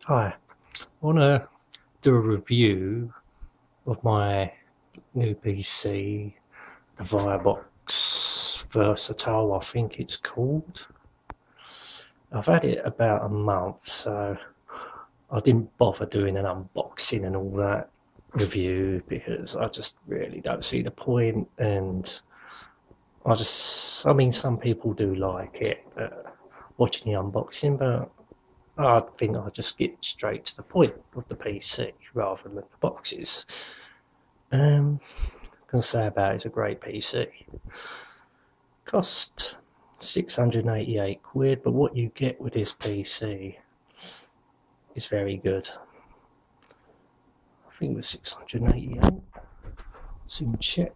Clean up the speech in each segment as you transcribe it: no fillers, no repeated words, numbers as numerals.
Hi, I want to do a review of my new PC, the Vibox Versatile, I think it's called. I've had it about a month, so I didn't bother doing an unboxing and all that review because I just really don't see the point. And I mean, some people do like it, watching the unboxing, but I think I'll just get straight to the point of the PC rather than the boxes. Can say about it's a great PC. Cost 688 quid, but what you get with this PC is very good. I think it was 688. Soon check.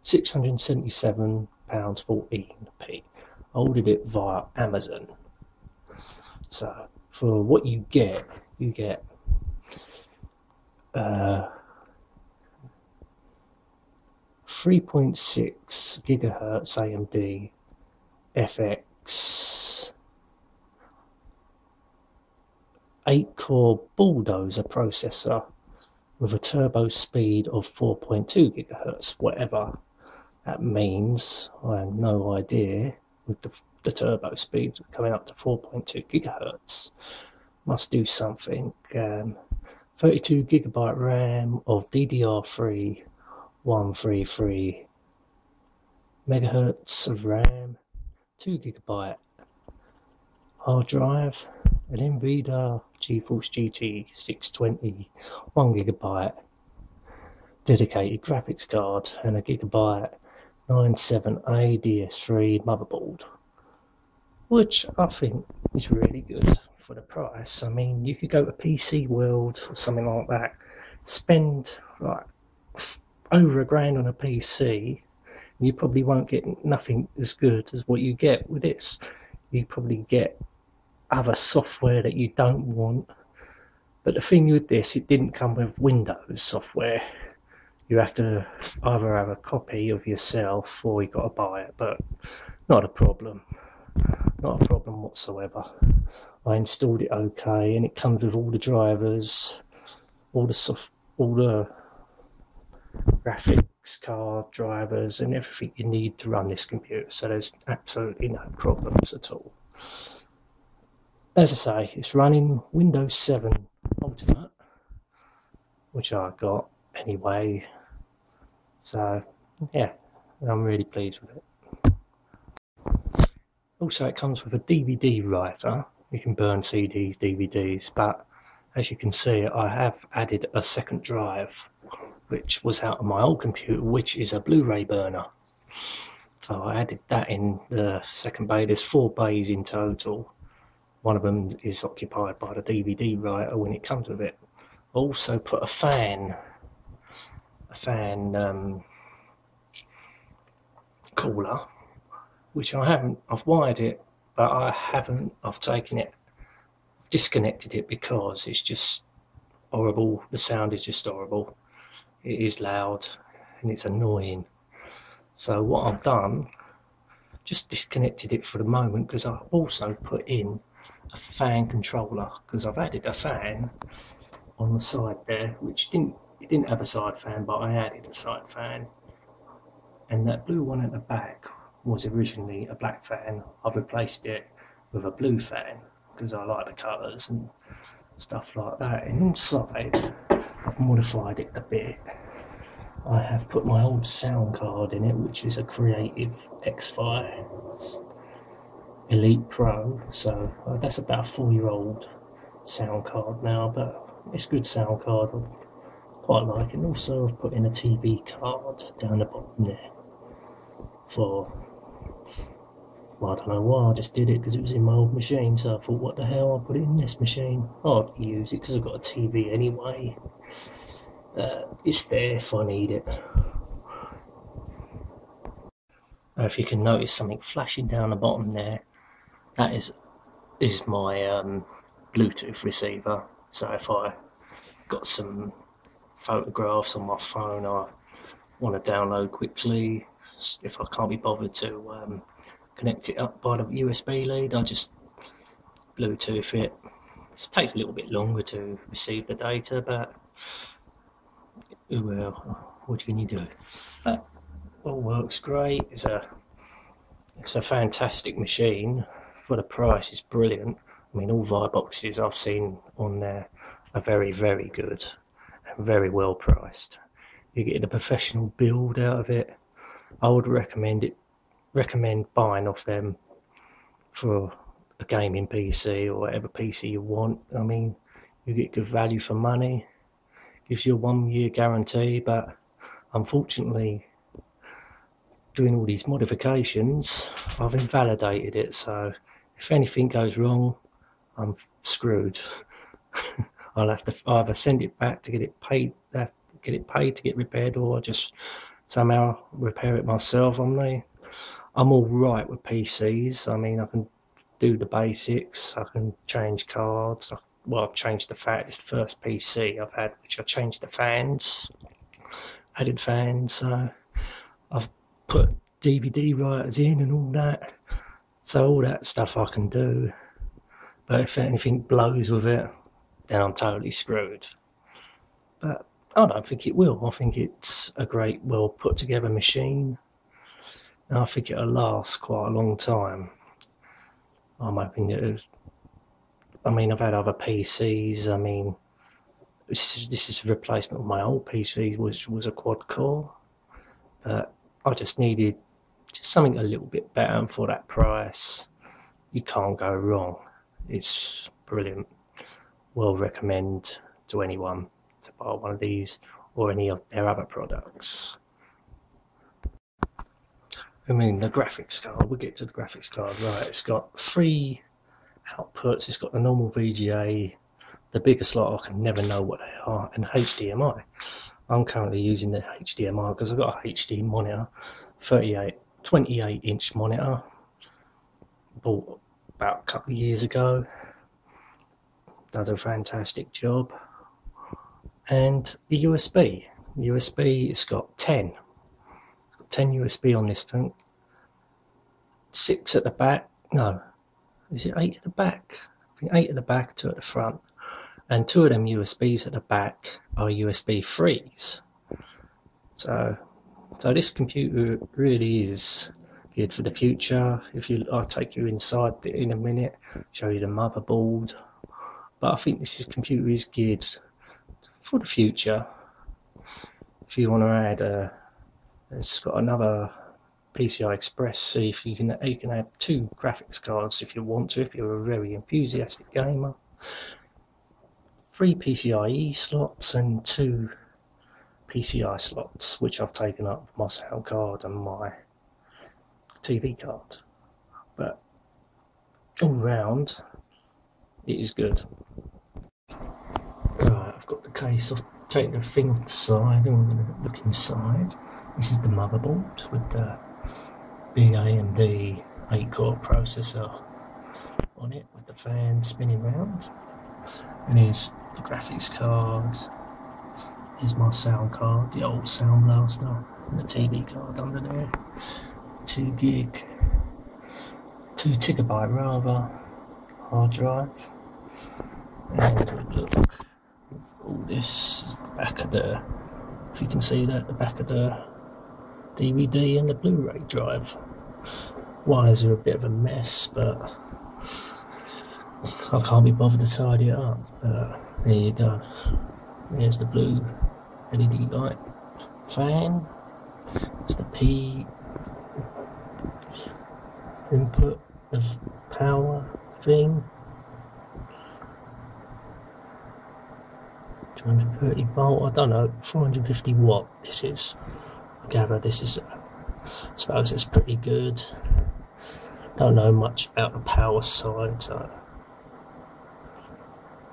£677.14p. I ordered it via Amazon. So for what you get 3.6 gigahertz AMD FX 8-core Bulldozer processor with a turbo speed of 4.2 gigahertz, whatever that means. I have no idea. With the turbo speed coming up to 4.2 gigahertz, must do something. 32 gigabyte RAM of DDR3 133 megahertz of RAM, 2 gigabyte hard drive, an Nvidia Geforce GT 620 1 gigabyte dedicated graphics card, and a Gigabyte 97A DS3 motherboard, which I think is really good for the price. I mean, you could go to PC World or something like that, spend like over £1,000 on a PC, and you probably won't get nothing as good as what you get with this. You probably get other software that you don't want, but the thing with this, it didn't come with Windows software. You have to either have a copy of yourself or you got to buy it, but not a problem. Not a problem whatsoever. I installed it okay, and it comes with all the drivers, all the graphics card drivers, and everything you need to run this computer. So there's absolutely no problems at all. As I say, it's running Windows 7 Ultimate, which I got anyway. So yeah, I'm really pleased with it. Also, it comes with a DVD writer. You can burn CDs, DVDs, but as you can see, I have added a second drive, which was out of my old computer, which is a Blu-ray burner. So I added that in the second bay. There's 4 bays in total. One of them is occupied by the DVD writer when it comes with it. I also put a fan cooler, which I've wired it, but I've taken it, disconnected it because it's just horrible. The sound is just horrible. It is loud and it's annoying. So what I've done, just disconnected it for the moment, because I've also put in a fan controller, because I've added a fan on the side there, which it didn't have a side fan, but I added a side fan. And that blue one at the back was originally a black fan. I've replaced it with a blue fan because I like the colours and stuff like that. And inside, I've modified it a bit. I have put my old sound card in it, which is a Creative X-Fi Elite Pro. So that's about a 4-year-old sound card now, but it's a good sound card. I quite like it. And also I've put in a TV card down the bottom there for, well, I don't know why, I just did it because it was in my old machine. So I thought, what the hell, I'll put it in this machine. I'll use it because I've got a TV anyway. It's there if I need it. If you can notice something flashing down the bottom there, that is my Bluetooth receiver. So if I got some photographs on my phone I want to download quickly, if I can't be bothered to connect it up by the USB lead, I just Bluetooth it. It takes a little bit longer to receive the data, but well, what can you do? But all works great. It's a fantastic machine. For the price, it's brilliant. I mean, all Viboxes I've seen on there are very, very good and very well priced. You get a professional build out of it. I would recommend buying off them for a gaming PC or whatever PC you want. I mean, you get good value for money. Gives you a 1 year guarantee, but unfortunately, doing all these modifications, I've invalidated it. So if anything goes wrong, I'm screwed. I'll have to either send it back to get it paid to get repaired, or just somehow repair it myself. I'm all right with PCs. I mean, I can do the basics. I can change cards. Well, I've changed the fan. It's the first PC I've had which I changed the fans, added fans. So I've put DVD writers in and all that. So all that stuff I can do. But if anything blows with it, then I'm totally screwed. But I don't think it will. I think it's a great, well put together machine. And I think it'll last quite a long time. I'm hoping it. I mean, I've had other PCs. I mean, this is a replacement of my old PC, which was a quad core. But I just needed just something a little bit better, and for that price, you can't go wrong. It's brilliant. Well recommend to anyone to buy one of these or any of their other products. I mean, the graphics card, we'll get to the graphics card, right? It's got 3 outputs. It's got the normal VGA, the bigger slot, I can never know what they are, and HDMI. I'm currently using the HDMI because I've got a HD monitor, 28-inch monitor, bought about a couple of years ago. Does a fantastic job. And the USB, it's got 10 USB on this thing. 6 at the back. No, is it 8 at the back? I think 8 at the back, 2 at the front. And 2 of them USBs at the back are USB 3s. So this computer really is good for the future. I'll take you inside in a minute, show you the motherboard. But I think this computer is good for the future. If you want to add it's got another PCI Express. See if you can add 2 graphics cards if you want to, if you're a very enthusiastic gamer. 3 PCIe slots and 2 PCI slots, which I've taken up my sound card and my TV card. But all round, it is good. Right, I've got the case. I'll take the thing off the side and we're going to look inside. This is the motherboard with the big AMD 8-core processor on it with the fan spinning round. And here's the graphics card. Here's my sound card, the old Sound Blaster, and the TV card under there. 2 Gigabyte rather, hard drive. And look, all this is the back of the, if you can see that, the back of the DVD and the Blu-ray drive. Wires are a bit of a mess, but I can't be bothered to tidy it up. There you go. There's the blue LED light fan. It's the P input of power thing. 230 volt, I don't know, 450 watt this is. I gather this is, I suppose it's pretty good. Don't know much about the power side, so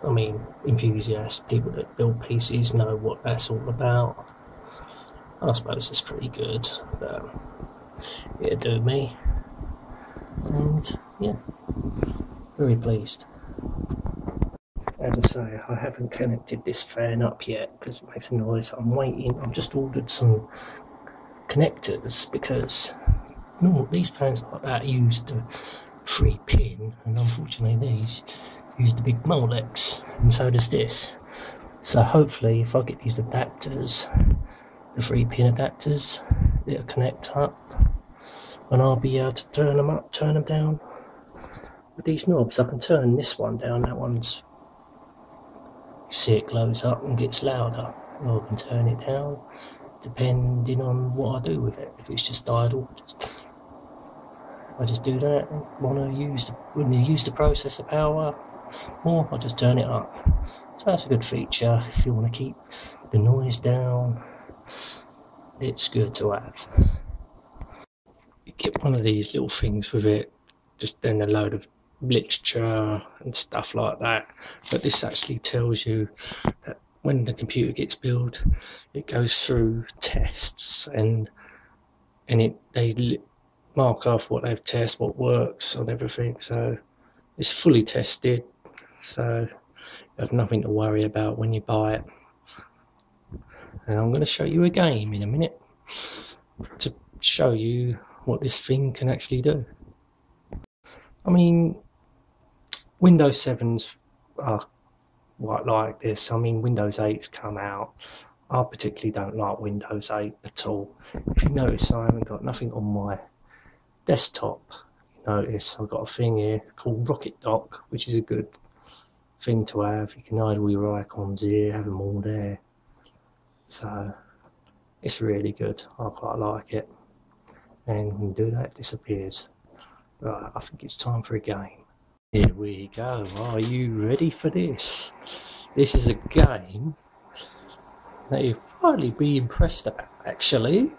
I mean, enthusiasts, people that build PCs know what that's all about. I suppose it's pretty good, but it'll do me. And yeah, very pleased. As I say, I haven't connected this fan up yet because it makes a noise. I'm waiting. I've just ordered some connectors because these fans like that are used to 3-pin, and unfortunately these use the big Molex, and so does this. So hopefully if I get these adapters, the 3-pin adapters, it'll connect up and I'll be able to turn them up, turn them down with these knobs. I can turn this one down, that one's, you see it glows up and gets louder, or I can turn it down depending on what I do with it. If it's just idle, I just do that. When you use the processor power more, I just turn it up. So that's a good feature if you want to keep the noise down. It's good to have. You get one of these little things with it, just then a load of literature and stuff like that. But this actually tells you that when the computer gets built, it goes through tests and they mark off what they've tested, what works on everything. So it's fully tested, so you have nothing to worry about when you buy it. And I'm going to show you a game in a minute to show you what this thing can actually do. I mean, Windows 7s are like this. I mean, Windows 8's come out. I particularly don't like Windows 8 at all. If you notice, I haven't got nothing on my desktop. You notice I've got a thing here called Rocket Dock, which is a good thing to have. You can hide all your icons here, have them all there. So it's really good. I quite like it. And when you do that, it disappears. Right, I think it's time for a game. Here we go. Are you ready for this? This is a game that you'll probably be impressed about, actually.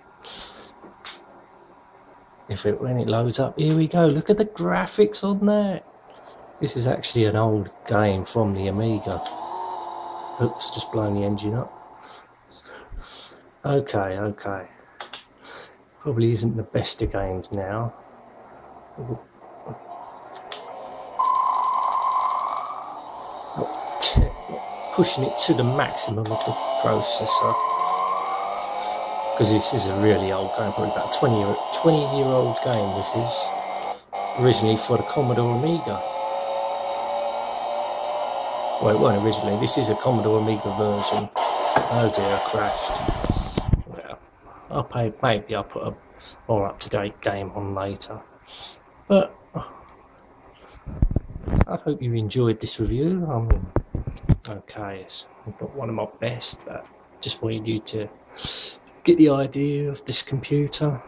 When it loads up, here we go. Look at the graphics on that. This is actually an old game from the Amiga. Oops, just blown the engine up. Okay. Probably isn't the best of games now. Pushing it to the maximum of the processor, because this is a really old game, probably about 20-year-old game. This is originally for the Commodore Amiga. Well, it wasn't originally. This is a Commodore Amiga version. Oh dear, I crashed. Well, maybe I'll put a more up-to-date game on later. But I hope you enjoyed this review. I mean, okay, it's not one of my best, but just wanted you to get the idea of this computer,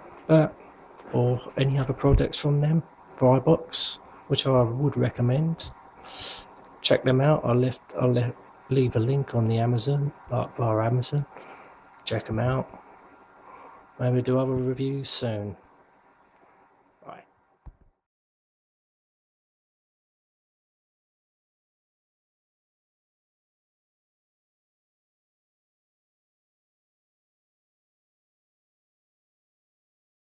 or any other products from them, Vibox, which I would recommend. Check them out. I'll leave a link on the Amazon, via Amazon. Check them out. Maybe do other reviews soon.